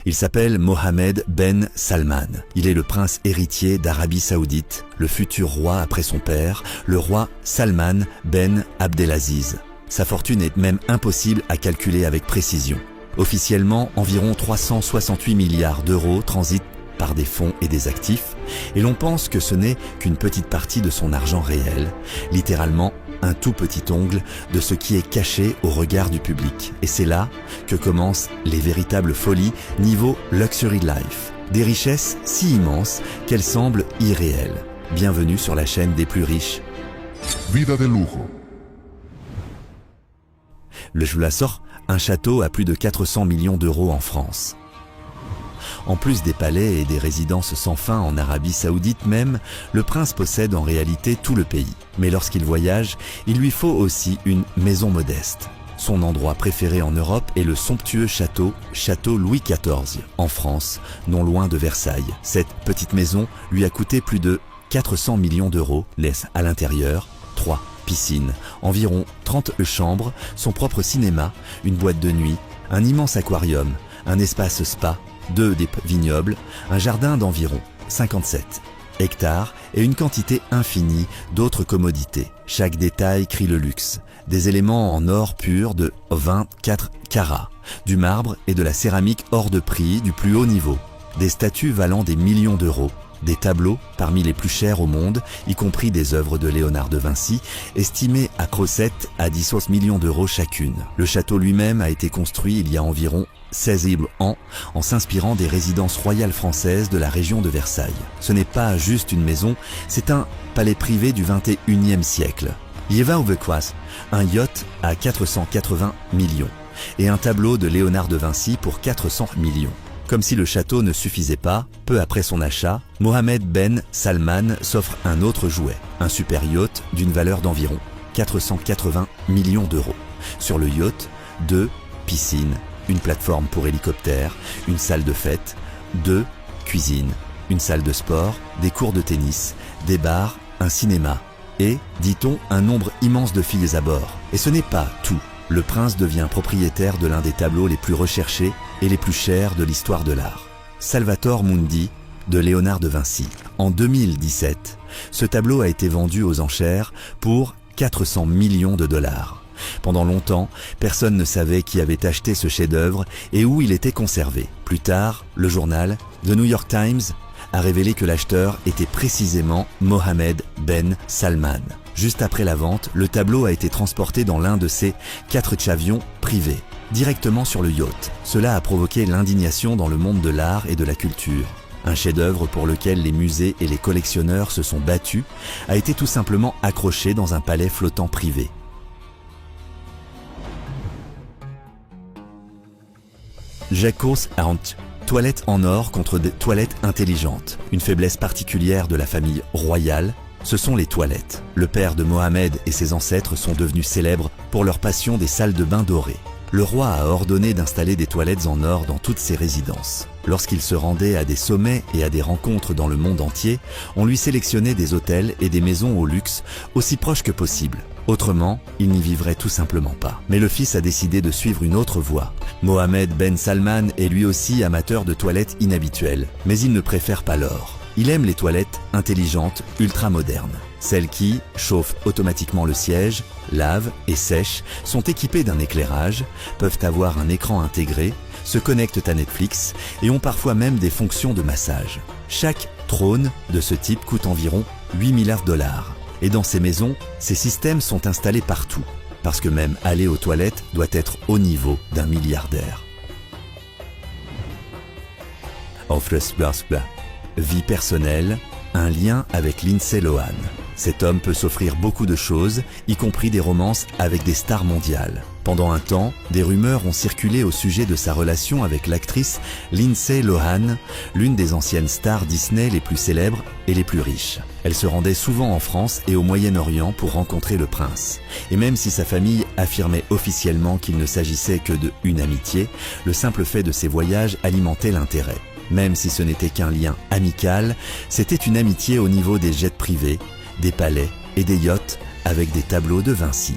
Il s'appelle Mohammed Ben Salman. Il est le prince héritier d'Arabie Saoudite, le futur roi après son père, le roi Salman Ben Abdelaziz. Sa fortune est même impossible à calculer avec précision. Officiellement, environ 368 milliards d'euros transitent par des fonds et des actifs, et l'on pense que ce n'est qu'une petite partie de son argent réel, littéralement un tout petit ongle de ce qui est caché au regard du public. Et c'est là que commencent les véritables folies niveau luxury life. Des richesses si immenses qu'elles semblent irréelles. Bienvenue sur la chaîne des plus riches. Vida de lujo. Je vous la sors, un château à plus de 400 millions d'euros en France. En plus des palais et des résidences sans fin en Arabie Saoudite même, le prince possède en réalité tout le pays. Mais lorsqu'il voyage, il lui faut aussi une maison modeste. Son endroit préféré en Europe est le somptueux château Louis XIV, en France, non loin de Versailles. Cette petite maison lui a coûté plus de 400 millions d'euros, laisse à l'intérieur 3 piscines, environ 30 chambres, son propre cinéma, une boîte de nuit, un immense aquarium, un espace spa, 2 des vignobles, un jardin d'environ 57 hectares et une quantité infinie d'autres commodités. Chaque détail crie le luxe. Des éléments en or pur de 24 carats, du marbre et de la céramique hors de prix du plus haut niveau, des statues valant des millions d'euros, des tableaux parmi les plus chers au monde, y compris des œuvres de Léonard de Vinci, estimées à Crozet à 10 millions d'euros chacune. Le château lui-même a été construit il y a environ 16 ans en s'inspirant des résidences royales françaises de la région de Versailles. Ce n'est pas juste une maison, c'est un palais privé du 21e siècle. Yeva Ovekwas, un yacht à 480 millions et un tableau de Léonard de Vinci pour 400 millions. Comme si le château ne suffisait pas, peu après son achat, Mohammed Ben Salman s'offre un autre jouet, un super yacht d'une valeur d'environ 480 millions d'euros. Sur le yacht, 2 piscines, une plateforme pour hélicoptère, une salle de fête, 2 cuisines, une salle de sport, des cours de tennis, des bars, un cinéma et, dit-on, un nombre immense de filles à bord. Et ce n'est pas tout. Le prince devient propriétaire de l'un des tableaux les plus recherchés et les plus chers de l'histoire de l'art. Salvator Mundi de Léonard de Vinci. En 2017, ce tableau a été vendu aux enchères pour 400 millions de dollars. Pendant longtemps, personne ne savait qui avait acheté ce chef-d'œuvre et où il était conservé. Plus tard, le journal The New York Times a révélé que l'acheteur était précisément Mohammed Ben Salman. Juste après la vente, le tableau a été transporté dans l'un de ses 4 avions privés, directement sur le yacht. Cela a provoqué l'indignation dans le monde de l'art et de la culture. Un chef-d'œuvre pour lequel les musées et les collectionneurs se sont battus a été tout simplement accroché dans un palais flottant privé. Jacques Arndt. Toilettes en or contre des toilettes intelligentes. Une faiblesse particulière de la famille royale, ce sont les toilettes. Le père de Mohammed et ses ancêtres sont devenus célèbres pour leur passion des salles de bain dorées. Le roi a ordonné d'installer des toilettes en or dans toutes ses résidences. Lorsqu'il se rendait à des sommets et à des rencontres dans le monde entier, on lui sélectionnait des hôtels et des maisons au luxe aussi proches que possible. Autrement, il n'y vivrait tout simplement pas. Mais le fils a décidé de suivre une autre voie. Mohammed Ben Salman est lui aussi amateur de toilettes inhabituelles, mais il ne préfère pas l'or. Il aime les toilettes intelligentes, ultra-modernes. Celles qui chauffent automatiquement le siège, lavent et sèchent, sont équipées d'un éclairage, peuvent avoir un écran intégré, se connectent à Netflix et ont parfois même des fonctions de massage. Chaque trône de ce type coûte environ 8 milliards $. Et dans ces maisons, ces systèmes sont installés partout, parce que même aller aux toilettes doit être au niveau d'un milliardaire. Vie personnelle, un lien avec Lindsay Lohan. Cet homme peut s'offrir beaucoup de choses, y compris des romances avec des stars mondiales. Pendant un temps, des rumeurs ont circulé au sujet de sa relation avec l'actrice Lindsay Lohan, l'une des anciennes stars Disney les plus célèbres et les plus riches. Elle se rendait souvent en France et au Moyen-Orient pour rencontrer le prince. Et même si sa famille affirmait officiellement qu'il ne s'agissait que d'une amitié, le simple fait de ces voyages alimentait l'intérêt. Même si ce n'était qu'un lien amical, c'était une amitié au niveau des jets privés, des palais et des yachts avec des tableaux de Vinci.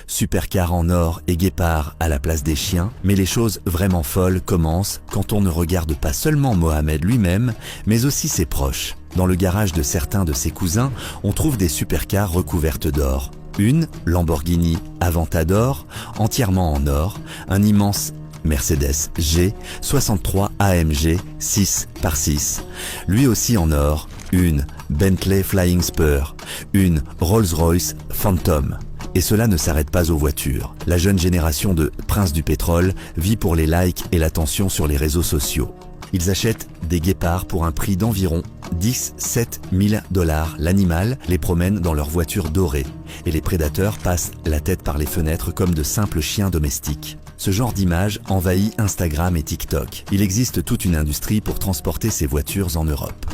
supercar en or et guépard à la place des chiens, mais les choses vraiment folles commencent quand on ne regarde pas seulement Mohamed lui-même, mais aussi ses proches. Dans le garage de certains de ses cousins, on trouve des supercars recouvertes d'or. Une Lamborghini Aventador, entièrement en or, un immense Mercedes G 63 AMG 6x6, lui aussi en or, une Bentley Flying Spur, une Rolls-Royce Phantom. Et cela ne s'arrête pas aux voitures. La jeune génération de princes du pétrole vit pour les likes et l'attention sur les réseaux sociaux. Ils achètent des guépards pour un prix d'environ 17 000 $ l'animal, les promène dans leur voiture dorée et les prédateurs passent la tête par les fenêtres comme de simples chiens domestiques. Ce genre d'image envahit Instagram et TikTok. Il existe toute une industrie pour transporter ces voitures en Europe.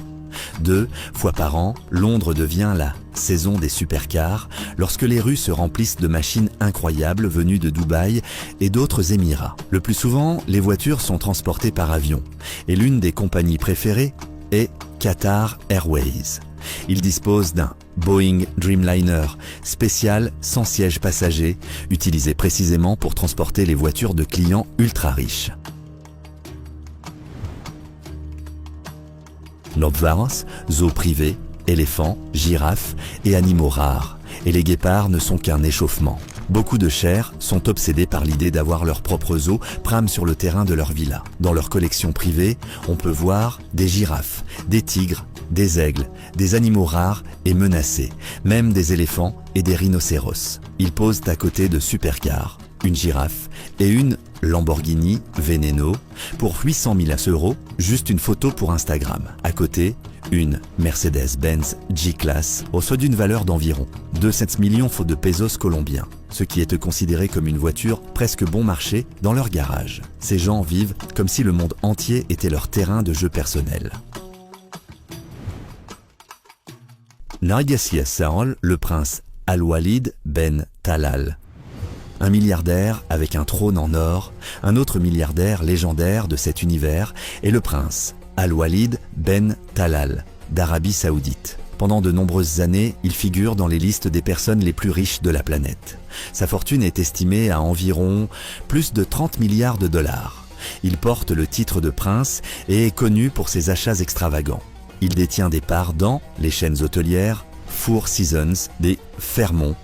2 fois par an, Londres devient la saison des supercars lorsque les rues se remplissent de machines incroyables venues de Dubaï et d'autres Émirats. Le plus souvent, les voitures sont transportées par avion et l'une des compagnies préférées est Qatar Airways. Il dispose d'un Boeing Dreamliner spécial sans siège passager, utilisé précisément pour transporter les voitures de clients ultra riches. Nobvars, zoo privé, éléphants, girafes et animaux rares. Et les guépards ne sont qu'un échauffement. Beaucoup de chers sont obsédés par l'idée d'avoir leur propre zoo prime sur le terrain de leur villa. Dans leur collection privée, on peut voir des girafes, des tigres, des aigles, des animaux rares et menacés, même des éléphants et des rhinocéros. Ils posent à côté de supercars, une girafe et une Lamborghini Veneno pour 800 000 €, juste une photo pour Instagram. À côté, une Mercedes-Benz G-Class au seuil d'une valeur d'environ 200 millions de pesos colombiens, ce qui est considéré comme une voiture presque bon marché dans leur garage. Ces gens vivent comme si le monde entier était leur terrain de jeu personnel. Nargasia Saol, le prince Al-Walid Ben Talal. Un milliardaire avec un trône en or, un autre milliardaire légendaire de cet univers est le prince Al-Walid Ben Talal d'Arabie Saoudite. Pendant de nombreuses années, il figure dans les listes des personnes les plus riches de la planète. Sa fortune est estimée à environ plus de 30 milliards de $. Il porte le titre de prince et est connu pour ses achats extravagants. Il détient des parts dans les chaînes hôtelières Four Seasons, des Fairmont,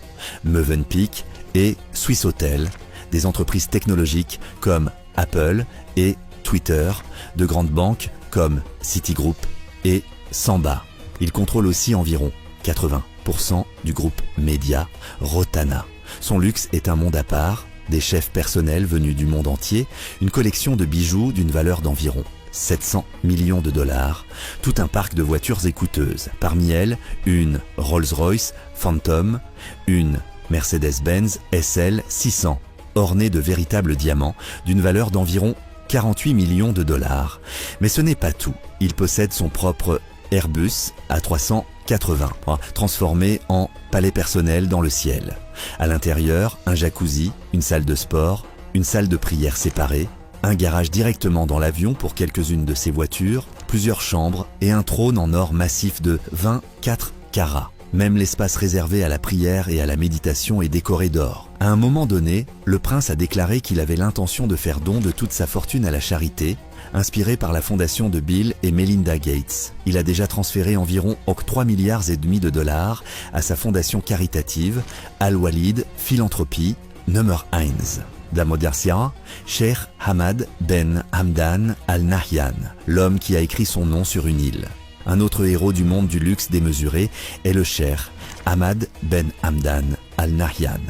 Mövenpick et Swiss Hotel, des entreprises technologiques comme Apple et Twitter, de grandes banques comme Citigroup et Samba. Il contrôle aussi environ 80% du groupe média Rotana. Son luxe est un monde à part, des chefs personnels venus du monde entier, une collection de bijoux d'une valeur d'environ 700 millions de $, tout un parc de voitures et coûteuses. Parmi elles, une Rolls-Royce Phantom, une Mercedes-Benz SL 600, ornée de véritables diamants, d'une valeur d'environ 48 millions de $. Mais ce n'est pas tout. Il possède son propre Airbus A380, transformé en palais personnel dans le ciel. À l'intérieur, un jacuzzi, une salle de sport, une salle de prière séparée, un garage directement dans l'avion pour quelques-unes de ses voitures, plusieurs chambres et un trône en or massif de 24 carats. Même l'espace réservé à la prière et à la méditation est décoré d'or. À un moment donné, le prince a déclaré qu'il avait l'intention de faire don de toute sa fortune à la charité, inspiré par la fondation de Bill et Melinda Gates. Il a déjà transféré environ 3,5 milliards de $, à sa fondation caritative Al-Walid Philanthropie Nummer 1. Damodarsia, Sheikh Hamad Ben Hamdan Al-Nahyan, l'homme qui a écrit son nom sur une île. Un autre héros du monde du luxe démesuré est le Cheikh Hamad Ben Hamdan Al-Nahyan.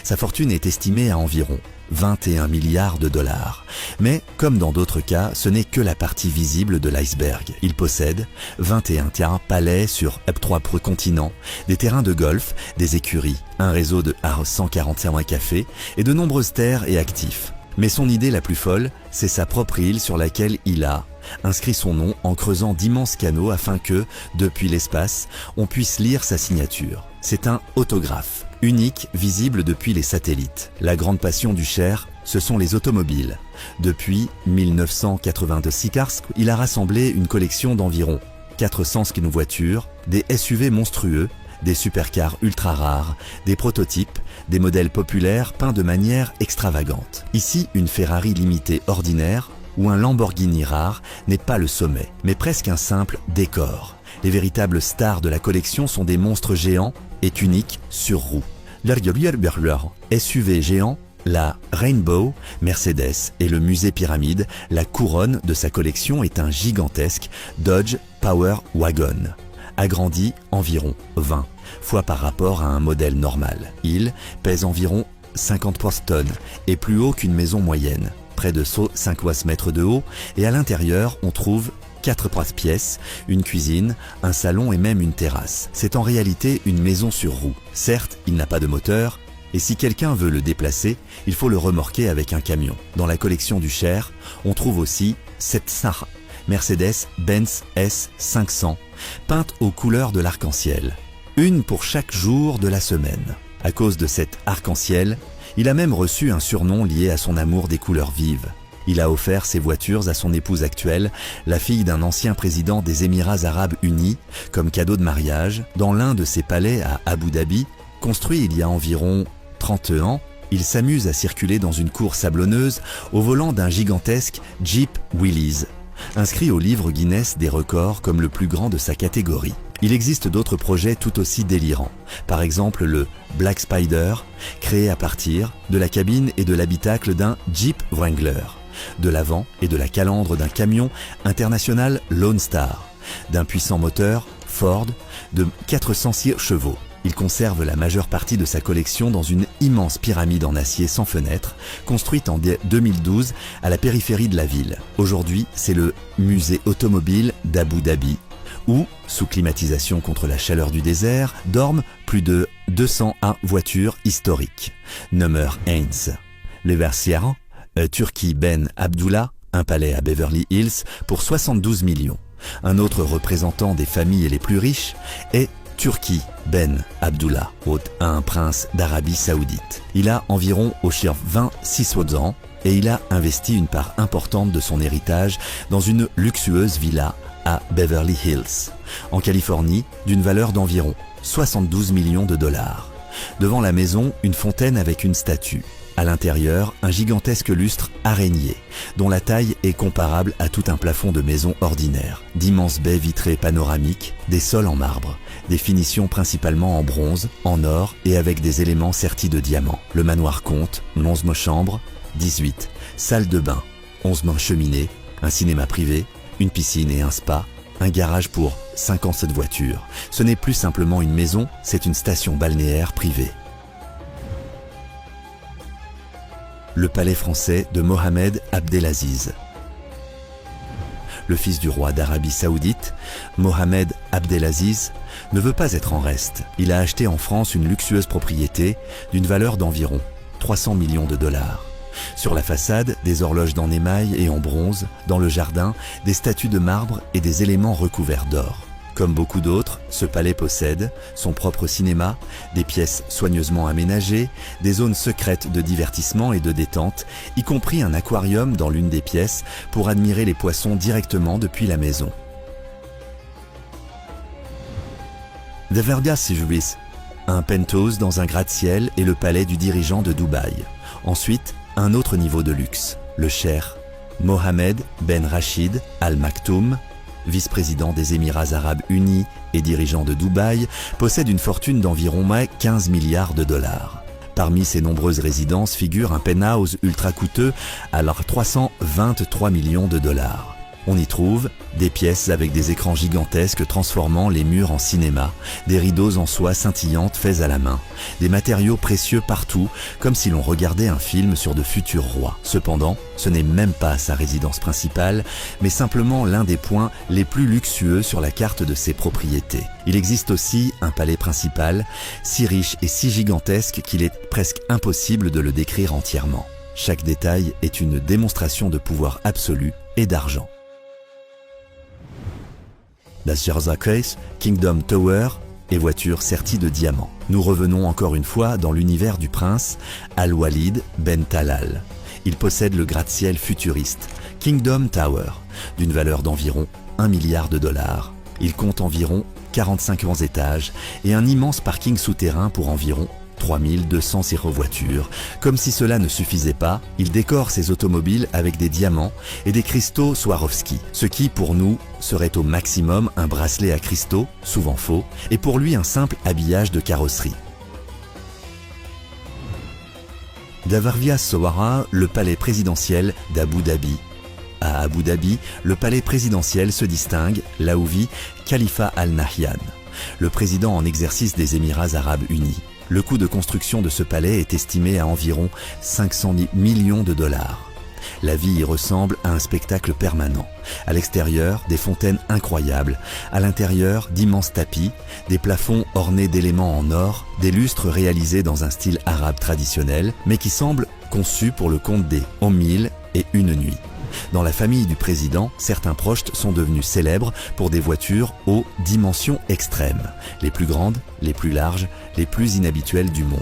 Sa fortune est estimée à environ 21 milliards de $. Mais, comme dans d'autres cas, ce n'est que la partie visible de l'iceberg. Il possède 21 palais sur 3 continents, des terrains de golf, des écuries, un réseau de 145 cafés et de nombreuses terres et actifs. Mais son idée la plus folle, c'est sa propre île sur laquelle il a inscrit son nom en creusant d'immenses canaux afin que, depuis l'espace, on puisse lire sa signature. C'est un autographe, unique, visible depuis les satellites. La grande passion du Cher, ce sont les automobiles. Depuis 1986, il a rassemblé une collection d'environ 400 voitures, des SUV monstrueux, des supercars ultra rares, des prototypes, des modèles populaires peints de manière extravagante. Ici, une Ferrari limitée ordinaire ou un Lamborghini rare n'est pas le sommet, mais presque un simple décor. Les véritables stars de la collection sont des monstres géants et uniques sur roues. Leur SUV géant, la Rainbow, Mercedes et le musée Pyramide, la couronne de sa collection est un gigantesque Dodge Power Wagon, agrandi environ 20 fois par rapport à un modèle normal. Il pèse environ 50 tonnes et plus haut qu'une maison moyenne, près de 5 mètres de haut, et à l'intérieur on trouve 4 pièces, une cuisine, un salon et même une terrasse. C'est en réalité une maison sur roues. Certes, il n'a pas de moteur, et si quelqu'un veut le déplacer, il faut le remorquer avec un camion. Dans la collection du Cher, on trouve aussi cette Sarah, Mercedes-Benz S500, peinte aux couleurs de l'arc-en-ciel. Une pour chaque jour de la semaine. À cause de cet arc-en-ciel, il a même reçu un surnom lié à son amour des couleurs vives. Il a offert ses voitures à son épouse actuelle, la fille d'un ancien président des Émirats Arabes Unis, comme cadeau de mariage, dans l'un de ses palais à Abu Dhabi, construit il y a environ 30 ans. Il s'amuse à circuler dans une cour sablonneuse au volant d'un gigantesque Jeep Willys, inscrit au livre Guinness des records comme le plus grand de sa catégorie. Il existe d'autres projets tout aussi délirants, par exemple le Black Spider, créé à partir de la cabine et de l'habitacle d'un Jeep Wrangler, de l'avant et de la calandre d'un camion international Lone Star, d'un puissant moteur Ford de 406 chevaux. Il conserve la majeure partie de sa collection dans une immense pyramide en acier sans fenêtre, construite en 2012 à la périphérie de la ville. Aujourd'hui, c'est le musée automobile d'Abu Dhabi, où, sous climatisation contre la chaleur du désert, dorment plus de 201 voitures historiques. Nummer 1. Le Versière, Turki Ben Abdullah, un palais à Beverly Hills pour 72 millions. Un autre représentant des familles les plus riches est Turki Ben Abdullah, un prince d'Arabie Saoudite. Il a environ au chiffre 26 ans et il a investi une part importante de son héritage dans une luxueuse villa à Beverly Hills, en Californie, d'une valeur d'environ 72 millions de dollars. Devant la maison, une fontaine avec une statue. À l'intérieur, un gigantesque lustre araignée, dont la taille est comparable à tout un plafond de maison ordinaire. D'immenses baies vitrées panoramiques, des sols en marbre, des finitions principalement en bronze, en or et avec des éléments sertis de diamants. Le manoir compte 11 chambres, 18 salles de bain, 11 cheminées, un cinéma privé, une piscine et un spa, un garage pour 57 voitures. Ce n'est plus simplement une maison, c'est une station balnéaire privée. Le palais français de Mohamed Abdelaziz. Le fils du roi d'Arabie Saoudite, Mohamed Abdelaziz, ne veut pas être en reste. Il a acheté en France une luxueuse propriété d'une valeur d'environ 300 millions de dollars. Sur la façade, des horloges en émail et en bronze, dans le jardin, des statues de marbre et des éléments recouverts d'or. Comme beaucoup d'autres, ce palais possède son propre cinéma, des pièces soigneusement aménagées, des zones secrètes de divertissement et de détente, y compris un aquarium dans l'une des pièces pour admirer les poissons directement depuis la maison. The Verga Suisse, un penthouse dans un gratte-ciel et le palais du dirigeant de Dubaï. Ensuite, un autre niveau de luxe, le Cher Mohamed Ben Rachid Al Maktoum, vice-président des Émirats Arabes Unis et dirigeant de Dubaï, possède une fortune d'environ 15 milliards de dollars. Parmi ses nombreuses résidences figure un penthouse ultra coûteux à 323 millions de dollars. On y trouve des pièces avec des écrans gigantesques transformant les murs en cinéma, des rideaux en soie scintillantes faits à la main, des matériaux précieux partout, comme si l'on regardait un film sur de futurs rois. Cependant, ce n'est même pas sa résidence principale, mais simplement l'un des points les plus luxueux sur la carte de ses propriétés. Il existe aussi un palais principal, si riche et si gigantesque qu'il est presque impossible de le décrire entièrement. Chaque détail est une démonstration de pouvoir absolu et d'argent. Das Case, Kingdom Tower et voiture sertie de diamants. Nous revenons encore une fois dans l'univers du prince Al-Walid Ben Talal. Il possède le gratte-ciel futuriste Kingdom Tower, d'une valeur d'environ 1 milliard de dollars. Il compte environ 45 grands étages et un immense parking souterrain pour environ 3200 voitures. Comme si cela ne suffisait pas, il décore ses automobiles avec des diamants et des cristaux Swarovski, ce qui, pour nous, serait au maximum un bracelet à cristaux, souvent faux, et pour lui un simple habillage de carrosserie. Davarvia Sowara, le palais présidentiel d'Abu Dhabi. À Abu Dhabi, le palais présidentiel se distingue, là où vit Khalifa Al Nahyan, le président en exercice des Émirats Arabes Unis. Le coût de construction de ce palais est estimé à environ 500 millions de dollars. La vie y ressemble à un spectacle permanent. À l'extérieur, des fontaines incroyables. À l'intérieur, d'immenses tapis, des plafonds ornés d'éléments en or, des lustres réalisés dans un style arabe traditionnel, mais qui semblent conçus pour le compte des 1000 et une nuits. Dans la famille du président, certains proches sont devenus célèbres pour des voitures aux dimensions extrêmes, les plus grandes, les plus larges, les plus inhabituelles du monde.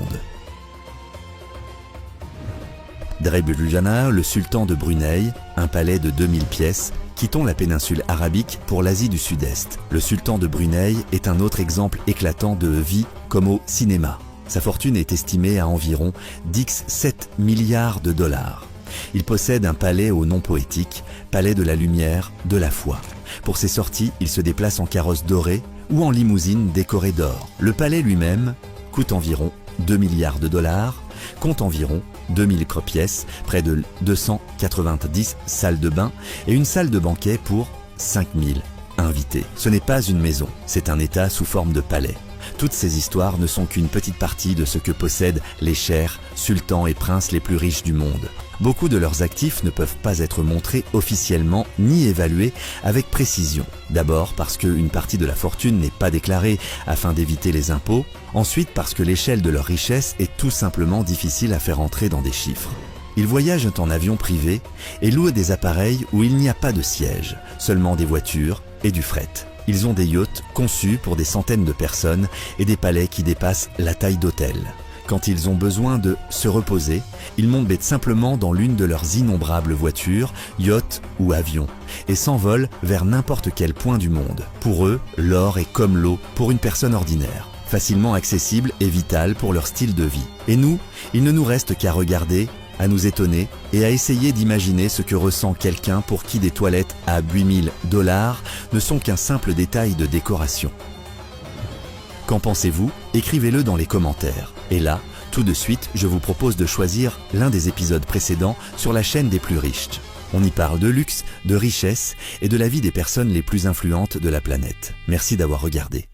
Drebujana, le sultan de Brunei, un palais de 2000 pièces. Quittons la péninsule arabique pour l'Asie du Sud-Est. Le sultan de Brunei est un autre exemple éclatant de vie comme au cinéma. Sa fortune est estimée à environ 7 milliards de dollars. Il possède un palais au nom poétique, palais de la lumière, de la foi. Pour ses sorties, il se déplace en carrosse dorée ou en limousine décorée d'or. Le palais lui-même coûte environ 2 milliards de dollars, compte environ 2000 pièces, près de 290 salles de bain et une salle de banquet pour 5000 invités. Ce n'est pas une maison, c'est un état sous forme de palais. Toutes ces histoires ne sont qu'une petite partie de ce que possèdent les chers, sultans et princes les plus riches du monde. Beaucoup de leurs actifs ne peuvent pas être montrés officiellement ni évalués avec précision. D'abord parce qu'une partie de la fortune n'est pas déclarée afin d'éviter les impôts. Ensuite parce que l'échelle de leur richesse est tout simplement difficile à faire entrer dans des chiffres. Ils voyagent en avion privé et louent des appareils où il n'y a pas de siège, seulement des voitures et du fret. Ils ont des yachts conçus pour des centaines de personnes et des palais qui dépassent la taille d'hôtel. Quand ils ont besoin de se reposer, ils montent simplement dans l'une de leurs innombrables voitures, yachts ou avions, et s'envolent vers n'importe quel point du monde. Pour eux, l'or est comme l'eau pour une personne ordinaire, facilement accessible et vital pour leur style de vie. Et nous, il ne nous reste qu'à regarder, à nous étonner et à essayer d'imaginer ce que ressent quelqu'un pour qui des toilettes à 8000 dollars ne sont qu'un simple détail de décoration. Qu'en pensez-vous? Écrivez-le dans les commentaires. Et là, tout de suite, je vous propose de choisir l'un des épisodes précédents sur la chaîne des plus riches. On y parle de luxe, de richesse et de la vie des personnes les plus influentes de la planète. Merci d'avoir regardé.